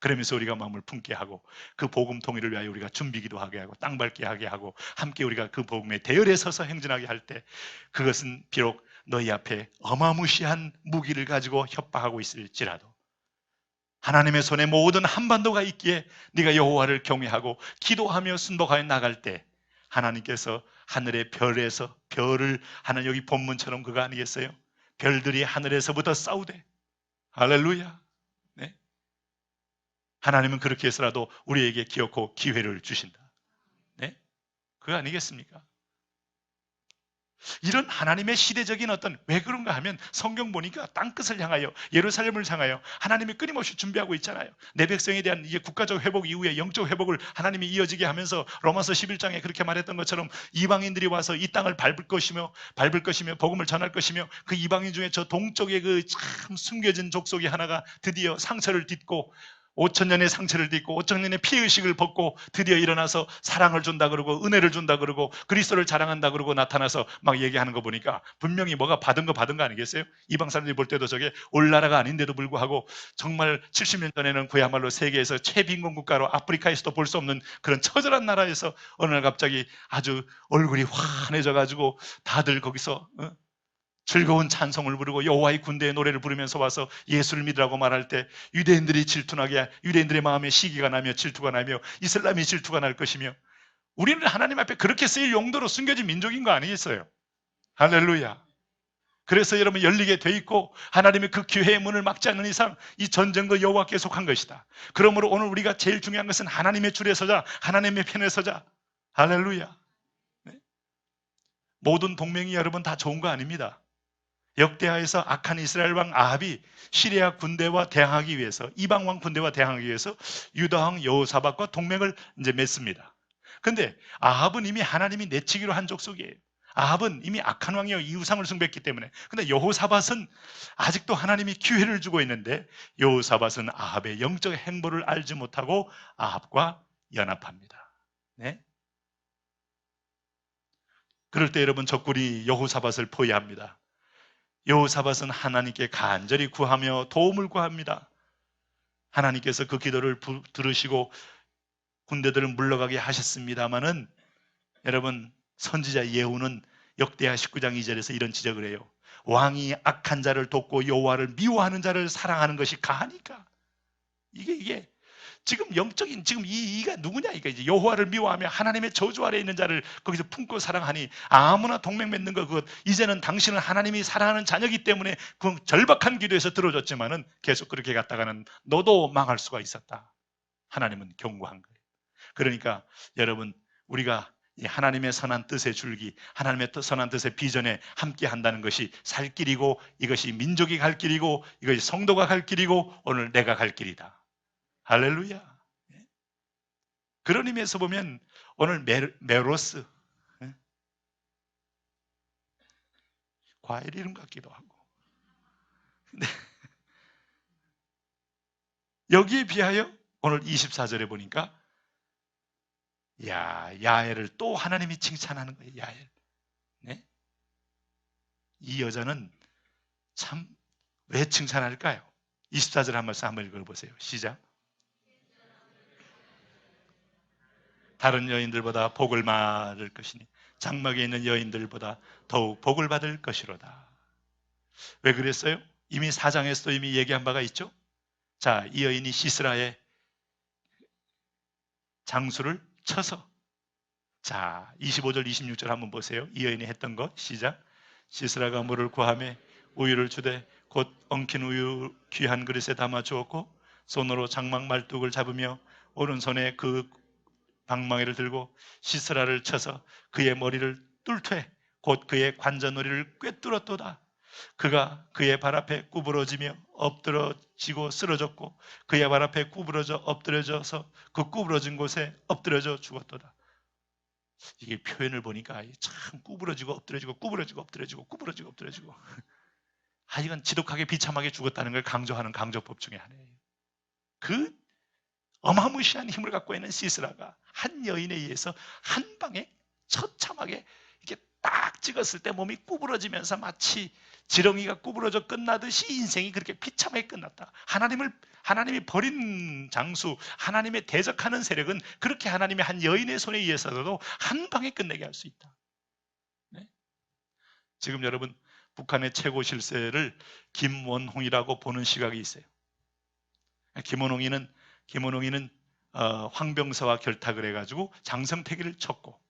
그러면서 우리가 마음을 품게 하고 그 복음 통일을 위하여 우리가 준비기도 하게 하고 땅 밟게 하게 하고 함께 우리가 그 복음의 대열에 서서 행진하게 할 때 그것은 비록 너희 앞에 어마무시한 무기를 가지고 협박하고 있을지라도 하나님의 손에 모든 한반도가 있기에 네가 여호와를 경외하고 기도하며 순복하여 나갈 때 하나님께서 하늘의 별에서 별을 하는 여기 본문처럼 그거 아니겠어요? 별들이 하늘에서부터 싸우되 할렐루야. 네? 하나님은 그렇게 해서라도 우리에게 기어코 기회를 주신다. 네? 그거 아니겠습니까? 이런 하나님의 시대적인 왜 그런가 하면 성경 보니까 땅끝을 향하여 예루살렘을 향하여 하나님이 끊임없이 준비하고 있잖아요. 내 백성에 대한 이게 국가적 회복 이후에 영적 회복을 하나님이 이어지게 하면서 로마서 11장에 그렇게 말했던 것처럼 이방인들이 와서 이 땅을 밟을 것이며 복음을 전할 것이며 그 이방인 중에 저 동쪽에 그 참 숨겨진 족속이 하나가 드디어 상처를 딛고 5,000년의 상처를 딛고 5,000년의 피의식을 벗고 드디어 일어나서 사랑을 준다 그러고 은혜를 준다 그러고 그리스도를 자랑한다 그러고 나타나서 막 얘기하는 거 보니까 분명히 뭐가 받은 거 아니겠어요? 이방 사람들이 볼 때도 저게 올 나라가 아닌데도 불구하고 정말 70년 전에는 그야말로 세계에서 최빈곤 국가로 아프리카에서도 볼 수 없는 그런 처절한 나라에서 어느 날 갑자기 아주 얼굴이 환해져 가지고 다들 거기서 즐거운 찬송을 부르고 여호와의 군대의 노래를 부르면서 와서 예수를 믿으라고 말할 때 유대인들의 마음에 시기가 나며 질투가 나며 이슬람이 질투가 날 것이며 우리는 하나님 앞에 그렇게 쓰일 용도로 숨겨진 민족인 거 아니겠어요? 할렐루야. 그래서 여러분 열리게 돼 있고 하나님의 그 기회의 문을 막지 않는 이상 이 전쟁도 여호와께 속한 것이다. 그러므로 오늘 우리가 제일 중요한 것은 하나님의 줄에 서자, 하나님의 편에 서자. 할렐루야. 네? 모든 동맹이 여러분 다 좋은 거 아닙니다. 역대하에서 악한 이스라엘 왕 아합이 시리아 군대와 대항하기 위해서 이방 왕 군대와 대항하기 위해서 유다 왕 여호사밧과 동맹을 이제 맺습니다. 근데 아합은 이미 하나님이 내치기로 한 족속이에요. 아합은 이미 악한 왕이요 이우상을 숭배했기 때문에. 근데 여호사밧은 아직도 하나님이 기회를 주고 있는데 여호사밧은 아합의 영적 행보를 알지 못하고 아합과 연합합니다. 네? 그럴 때 여러분 적군이 여호사밧을 포위합니다. 여호사밧은 하나님께 간절히 구하며 도움을 구합니다. 하나님께서 그 기도를 들으시고 군대들을 물러가게 하셨습니다마는 여러분 선지자 예후는 역대하 19장 2절에서 이런 지적을 해요. 왕이 악한 자를 돕고 여호와를 미워하는 자를 사랑하는 것이 가하니까 이게 지금 영적인 지금 이가 누구냐 이거 이제 여호와를 미워하며 하나님의 저주 아래 있는 자를 거기서 품고 사랑하니 아무나 동맹 맺는 거 그것 이제는 당신은 하나님이 사랑하는 자녀이기 때문에 그 절박한 기도에서 들어줬지만은 계속 그렇게 갔다가는 너도 망할 수가 있었다. 하나님은 경고한 거예요. 그러니까 여러분 우리가 이 하나님의 선한 뜻의 줄기, 하나님의 선한 뜻의 비전에 함께 한다는 것이 살 길이고 이것이 민족이 갈 길이고 이것이 성도가 갈 길이고 오늘 내가 갈 길이다. 할렐루야. 그런 의미에서 보면 오늘 메로스 과일 이름 같기도 하고 근데 여기에 비하여 오늘 24절에 보니까 야엘을 또 하나님이 칭찬하는 거예요. 야엘. 네? 이 여자는 참 왜 칭찬할까요? 24절 한 말씀 한번 읽어보세요. 시작. 다른 여인들보다 복을 받을 것이니 장막에 있는 여인들보다 더욱 복을 받을 것이로다. 왜 그랬어요? 이미 4장에서도 이미 얘기한 바가 있죠. 자, 이 여인이 시스라의 장수를 쳐서 자, 25절 26절 한번 보세요. 이 여인이 했던 것 시작. 시스라가 물을 구하며 우유를 주되 곧 엉킨 우유 귀한 그릇에 담아 주었고 손으로 장막 말뚝을 잡으며 오른손에 그 방망이를 들고 시스라를 쳐서 그의 머리를 뚫되 곧 그의 관자놀이를 꿰뚫었도다. 그가 그의 발 앞에 구부러지며 엎드러지고 쓰러졌고 그의 발 앞에 구부러져 엎드려져서 그 구부러진 곳에 엎드려져 죽었도다. 이게 표현을 보니까 참 구부러지고 엎드려지고 구부러지고 엎드려지고 구부러지고 엎드려지고 이건 지독하게 비참하게 죽었다는 걸 강조하는 강조법 중에 하나예요. 그 어마무시한 힘을 갖고 있는 시스라가 한 여인에 의해서 한 방에 처참하게 이렇게 딱 찍었을 때 몸이 구부러지면서 마치 지렁이가 구부러져 끝나듯이 인생이 그렇게 비참하게 끝났다. 하나님이 버린 장수, 하나님의 대적하는 세력은 그렇게 하나님의 한 여인의 손에 의해서도 한 방에 끝내게 할 수 있다. 네? 지금 여러분 북한의 최고 실세를 김원홍이라고 보는 시각이 있어요. 김원홍이는 황병서와 결탁을 해가지고 장성택이를 쳤고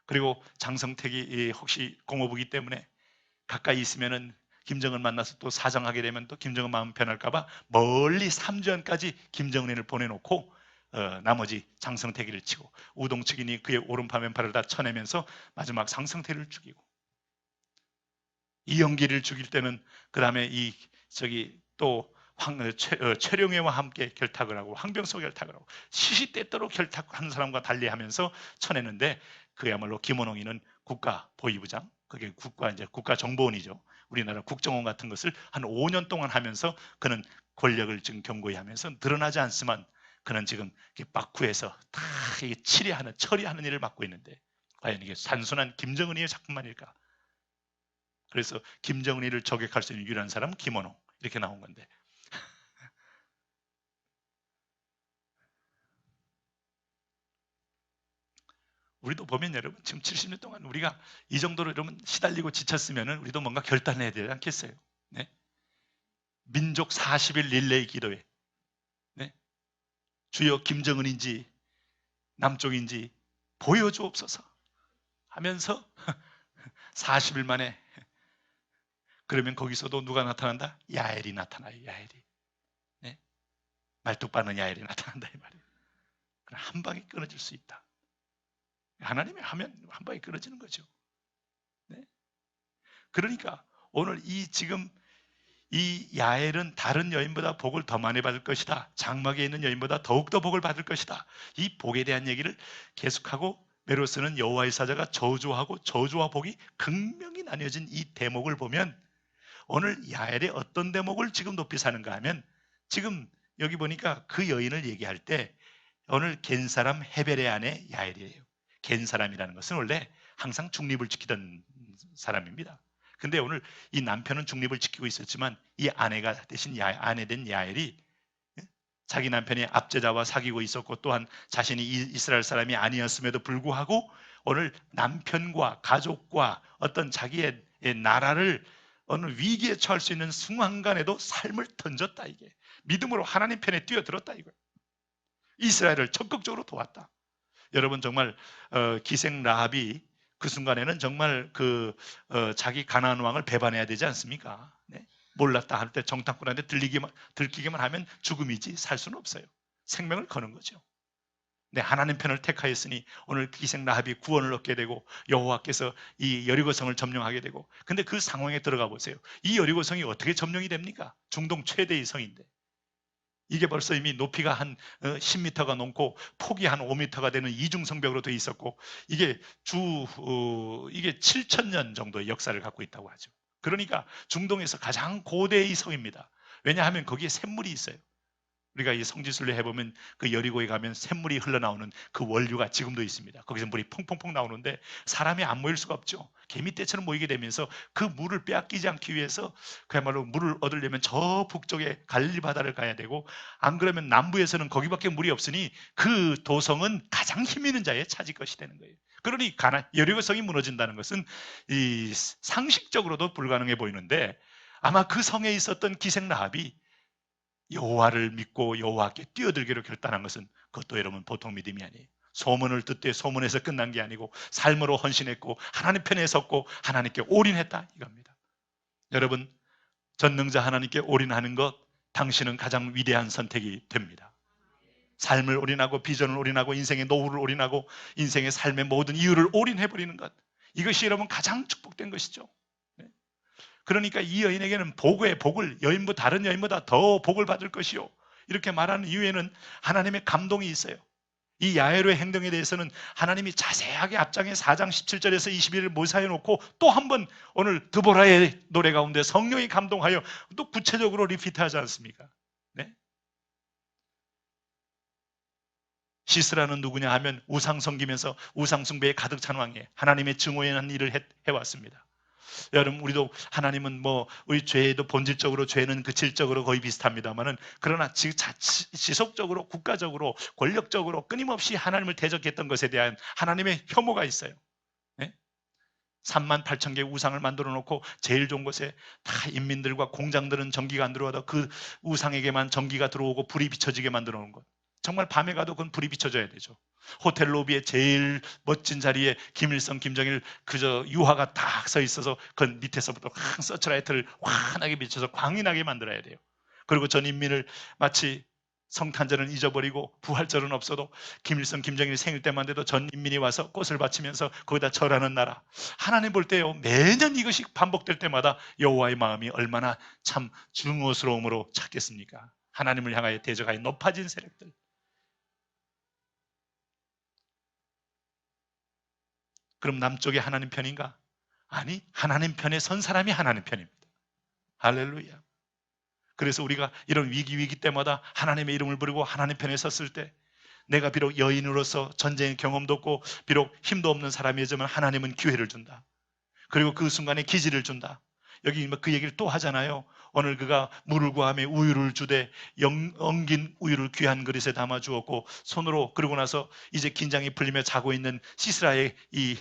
그리고 장성택이 혹시 공업이기 때문에 가까이 있으면은 김정은 만나서 또 사정하게 되면 또 김정은 마음 편할까봐 멀리 삼주연까지 김정은을 보내놓고 나머지 장성택이를 치고 우동측인이 그의 오른팔 왼팔을 다 쳐내면서 마지막 장성택을 죽이고 이영기를 죽일 때는 그 다음에 또 최룡해와 함께 결탁을 하고 황병서 결탁을 하고 시시때때로 결탁하는 사람과 달리하면서 쳐내는데 그야말로 김원홍이는 국가 보위부장, 그게 국가 정보원이죠. 우리나라 국정원 같은 것을 한 5년 동안 하면서 그는 권력을 지금 견고히 하면서 드러나지 않지만 그는 지금 막후에서 다 처리하는 일을 맡고 있는데 과연 이게 단순한 김정은이의 작품만일까? 그래서 김정은이를 저격할 수 있는 유일한 사람은 김원홍 이렇게 나온 건데 우리도 보면 여러분 지금 70년 동안 우리가 이 정도로 여러분 시달리고 지쳤으면 우리도 뭔가 결단해야 되지 않겠어요? 네? 민족 40일 릴레이 기도회 네? 주여 김정은인지 남쪽인지 보여주옵소서 하면서 40일 만에 그러면 거기서도 누가 나타난다? 야엘이 나타나요. 야엘이 네? 말뚝 받는 야엘이 나타난다 이 말이에요. 한 방에 끊어질 수 있다. 하나님이 하면 한 방에 끊어지는 거죠. 네? 그러니까 오늘 지금 이 야엘은 다른 여인보다 복을 더 많이 받을 것이다. 장막에 있는 여인보다 더욱더 복을 받을 것이다. 이 복에 대한 얘기를 계속하고 메로스는 여호와의 사자가 저주하고 저주와 복이 극명히 나뉘어진 이 대목을 보면 오늘 야엘의 어떤 대목을 지금 높이 사는가 하면 지금 여기 보니까 그 여인을 얘기할 때 오늘 겐 사람 헤벨의 아내 야엘이에요. 겐 사람이라는 것은 원래 항상 중립을 지키던 사람입니다. 근데 오늘 이 남편은 중립을 지키고 있었지만 이 아내가 대신 아내 된 야엘이 자기 남편이 압제자와 사귀고 있었고 또한 자신이 이스라엘 사람이 아니었음에도 불구하고 오늘 남편과 가족과 어떤 자기의 나라를 어느 위기에 처할 수 있는 순간에도 삶을 던졌다 이게 믿음으로 하나님 편에 뛰어들었다 이거예요. 이스라엘을 적극적으로 도왔다. 여러분 정말 기생 라합이 그 순간에는 정말 자기 가나안 왕을 배반해야 되지 않습니까? 네. 몰랐다 할 때 정탐꾼한테 들키기만 하면 죽음이지 살 수는 없어요. 생명을 거는 거죠. 네, 하나님 편을 택하였으니 오늘 기생 라합이 구원을 얻게 되고 여호와께서 이 여리고성을 점령하게 되고, 근데 그 상황에 들어가 보세요. 이 여리고성이 어떻게 점령이 됩니까? 중동 최대의 성인데 이게 벌써 이미 높이가 한 10m가 넘고 폭이 한 5m가 되는 이중성벽으로 되어 있었고, 이게 이게 7,000년 정도의 역사를 갖고 있다고 하죠. 그러니까 중동에서 가장 고대의 성입니다. 왜냐하면 거기에 샘물이 있어요. 우리가 이 성지순례 해보면 그 여리고에 가면 샘물이 흘러나오는 그 원류가 지금도 있습니다. 거기서 물이 퐁퐁퐁 나오는데 사람이 안 모일 수가 없죠. 개미떼처럼 모이게 되면서 그 물을 빼앗기지 않기 위해서 그야말로 물을 얻으려면 저 북쪽에 갈릴리 바다를 가야 되고, 안 그러면 남부에서는 거기밖에 물이 없으니 그 도성은 가장 힘 있는 자의 차지 것이 되는 거예요. 그러니 여리고성이 무너진다는 것은 이 상식적으로도 불가능해 보이는데, 아마 그 성에 있었던 기생 라합이 여호와를 믿고 여호와께 뛰어들기로 결단한 것은 그것도 여러분 보통 믿음이 아니에요. 소문을 듣되 소문에서 끝난 게 아니고 삶으로 헌신했고 하나님 편에 섰고 하나님께 올인했다 이겁니다. 여러분, 전능자 하나님께 올인하는 것, 당신은 가장 위대한 선택이 됩니다. 삶을 올인하고 비전을 올인하고 인생의 노후를 올인하고 인생의 삶의 모든 이유를 올인해버리는 것, 이것이 여러분 가장 축복된 것이죠. 그러니까 이 여인에게는 복의 복을, 다른 여인보다 더 복을 받을 것이요, 이렇게 말하는 이유에는 하나님의 감동이 있어요. 이 야엘의 행동에 대해서는 하나님이 자세하게 앞장에 4장 17절에서 21을 모사해 놓고 또 한 번 오늘 드보라의 노래 가운데 성령이 감동하여 또 구체적으로 리피트하지 않습니까? 네? 시스라는 누구냐 하면 우상 섬기면서 우상 숭배에 가득 찬 왕이에요. 하나님의 증오한 일을 해왔습니다. 여러분, 우리도 하나님은 우리 죄도 본질적으로 죄는 그 질적으로 거의 비슷합니다만은, 그러나 지속적으로 국가적으로 권력적으로 끊임없이 하나님을 대적했던 것에 대한 하나님의 혐오가 있어요. 네? 38,000개의 우상을 만들어 놓고 제일 좋은 곳에 다 인민들과 공장들은 전기가 안 들어와도 그 우상에게만 전기가 들어오고 불이 비춰지게 만들어 놓은 것. 정말 밤에 가도 그건 불이 비춰져야 되죠. 호텔 로비에 제일 멋진 자리에 김일성, 김정일 그저 유화가 딱 서 있어서 그 밑에서부터 서치라이트를 환하게 비춰서 광이 나게 만들어야 돼요. 그리고 전 인민을 마치 성탄절은 잊어버리고 부활절은 없어도 김일성, 김정일 생일 때만 돼도 전 인민이 와서 꽃을 바치면서 거기다 절하는 나라. 하나님 볼 때요, 매년 이것이 반복될 때마다 여호와의 마음이 얼마나 참 증오스러움으로 찾겠습니까? 하나님을 향하여 대적하여 높아진 세력들. 그럼 남쪽이 하나님 편인가? 아니, 하나님 편에 선 사람이 하나님 편입니다. 할렐루야. 그래서 우리가 이런 위기 때마다 하나님의 이름을 부르고 하나님 편에 섰을 때, 내가 비록 여인으로서 전쟁의 경험도 없고 비록 힘도 없는 사람이지만 하나님은 기회를 준다. 그리고 그 순간에 기지를 준다. 여기 그 얘기를 또 하잖아요. 오늘 그가 물을 구하며 우유를 주되 엉긴 우유를 귀한 그릇에 담아 주었고, 손으로, 그러고 나서 이제 긴장이 풀리며 자고 있는 시스라의 이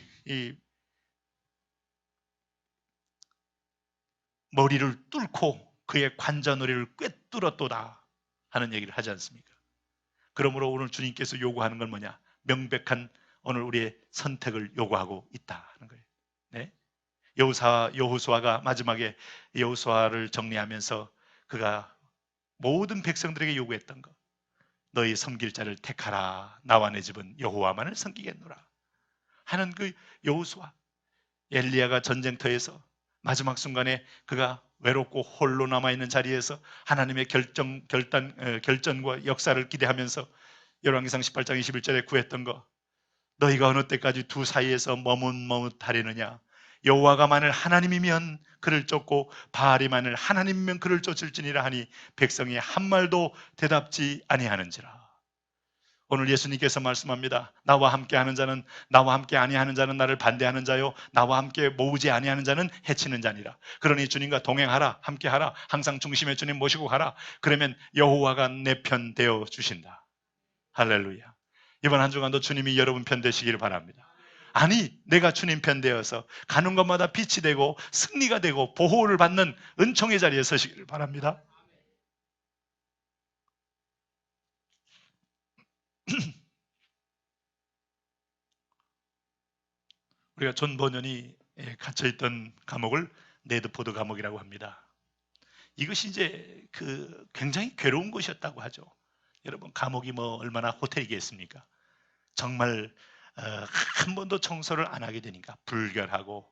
머리를 뚫고 그의 관자놀이를 꿰뚫었도다 하는 얘기를 하지 않습니까? 그러므로 오늘 주님께서 요구하는 건 뭐냐? 명백한 오늘 우리의 선택을 요구하고 있다 하는 거예요. 네? 여호수아가 마지막에 여호수아를 정리하면서 그가 모든 백성들에게 요구했던 것, 너희 섬길 자를 택하라. 나와 내 집은 여호와만을 섬기겠노라 하는 그 여호수아. 엘리야가 전쟁터에서 마지막 순간에 그가 외롭고 홀로 남아있는 자리에서 하나님의 결전과 역사를 기대하면서 열왕기상 18장 21절에 구했던 거, 너희가 어느 때까지 두 사이에서 머뭇머뭇하려느냐? 여호와가 만일 하나님이면 그를 쫓고 바알이 만일 하나님이면 그를 쫓을지니라 하니 백성이 한 말도 대답지 아니하는지라. 오늘 예수님께서 말씀합니다. 나와 함께 하는 자는, 나와 함께 아니하는 자는 나를 반대하는 자요, 나와 함께 모으지 아니하는 자는 해치는 자니라. 그러니 주님과 동행하라, 함께하라, 항상 중심에 주님 모시고 가라. 그러면 여호와가 내 편 되어 주신다. 할렐루야. 이번 한 주간도 주님이 여러분 편 되시기를 바랍니다. 아니, 내가 주님 편 되어서 가는 곳마다 빛이 되고 승리가 되고 보호를 받는 은총의 자리에 서시기를 바랍니다. 우리가 존 버년이 갇혀있던 감옥을 네드포드 감옥이라고 합니다. 이것이 이제 굉장히 괴로운 곳이었다고 하죠. 여러분, 감옥이 뭐 얼마나 호텔이겠습니까? 정말 한 번도 청소를 안 하게 되니까 불결하고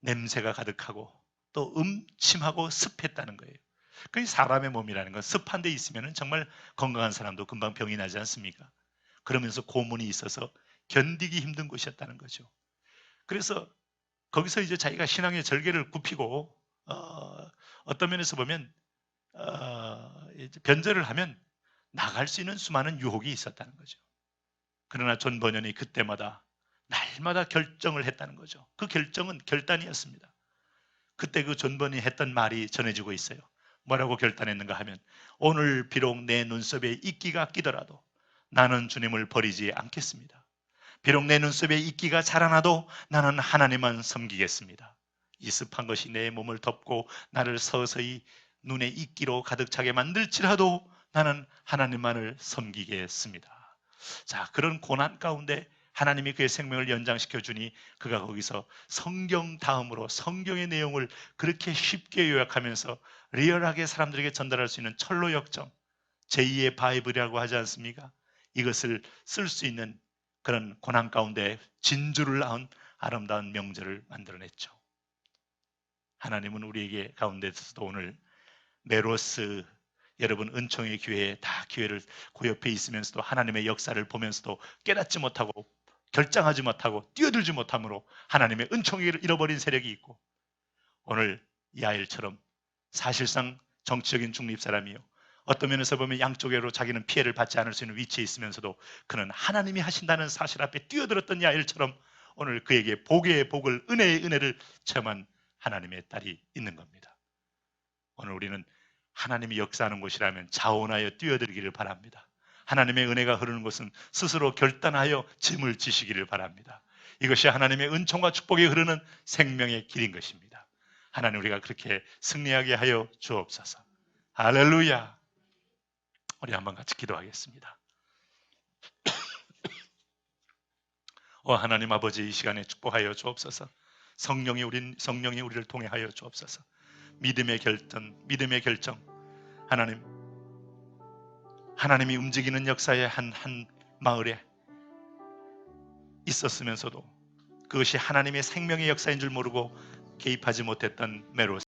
냄새가 가득하고 또 음침하고 습했다는 거예요. 그 사람의 몸이라는 건 습한 데 있으면 정말 건강한 사람도 금방 병이 나지 않습니까? 그러면서 고문이 있어서 견디기 힘든 곳이었다는 거죠. 그래서 거기서 이제 자기가 신앙의 절개를 굽히고 어떤 면에서 보면 이제 변절을 하면 나갈 수 있는 수많은 유혹이 있었다는 거죠. 그러나 존 버년이 그때마다 날마다 결정을 했다는 거죠. 그 결정은 결단이었습니다. 그때 그 존 버년이 했던 말이 전해지고 있어요. 뭐라고 결단했는가 하면, 오늘 비록 내 눈썹에 이끼가 끼더라도 나는 주님을 버리지 않겠습니다. 비록 내 눈썹에 이끼가 자라나도 나는 하나님만 섬기겠습니다. 이 습한 것이 내 몸을 덮고 나를 서서히 눈에 이끼로 가득 차게 만들지라도 나는 하나님만을 섬기겠습니다. 자, 그런 고난 가운데 하나님이 그의 생명을 연장시켜 주니 그가 거기서 성경 다음으로 성경의 내용을 그렇게 쉽게 요약하면서 리얼하게 사람들에게 전달할 수 있는 철로 역정, 제2의 바이블이라고 하지 않습니까? 이것을 쓸 수 있는 그런 고난 가운데 진주를 낳은 아름다운 명제를 만들어냈죠. 하나님은 우리에게 가운데서도 오늘 메로스, 여러분 은총의 기회에 다 기회를 그 옆에 있으면서도 하나님의 역사를 보면서도 깨닫지 못하고 결정하지 못하고 뛰어들지 못함으로 하나님의 은총을 잃어버린 세력이 있고, 오늘 야일처럼 사실상 정치적인 중립사람이요, 어떤 면에서 보면 양쪽으로 자기는 피해를 받지 않을 수 있는 위치에 있으면서도 그는 하나님이 하신다는 사실 앞에 뛰어들었던 야일처럼 오늘 그에게 복의 복을, 은혜의 은혜를 체험한 하나님의 딸이 있는 겁니다. 오늘 우리는 하나님이 역사하는 곳이라면 자원하여 뛰어들기를 바랍니다. 하나님의 은혜가 흐르는 곳은 스스로 결단하여 짐을 지시기를 바랍니다. 이것이 하나님의 은총과 축복이 흐르는 생명의 길인 것입니다. 하나님, 우리가 그렇게 승리하게 하여 주옵소서. 할렐루야. 우리 한번 같이 기도하겠습니다. 하나님 아버지, 이 시간에 축복하여 주옵소서. 성령이 우리를 통해하여 주옵소서. 믿음의 결정, 하나님이 움직이는 역사의 한 마을에 있었으면서도 그것이 하나님의 생명의 역사인 줄 모르고 개입하지 못했던 메로스,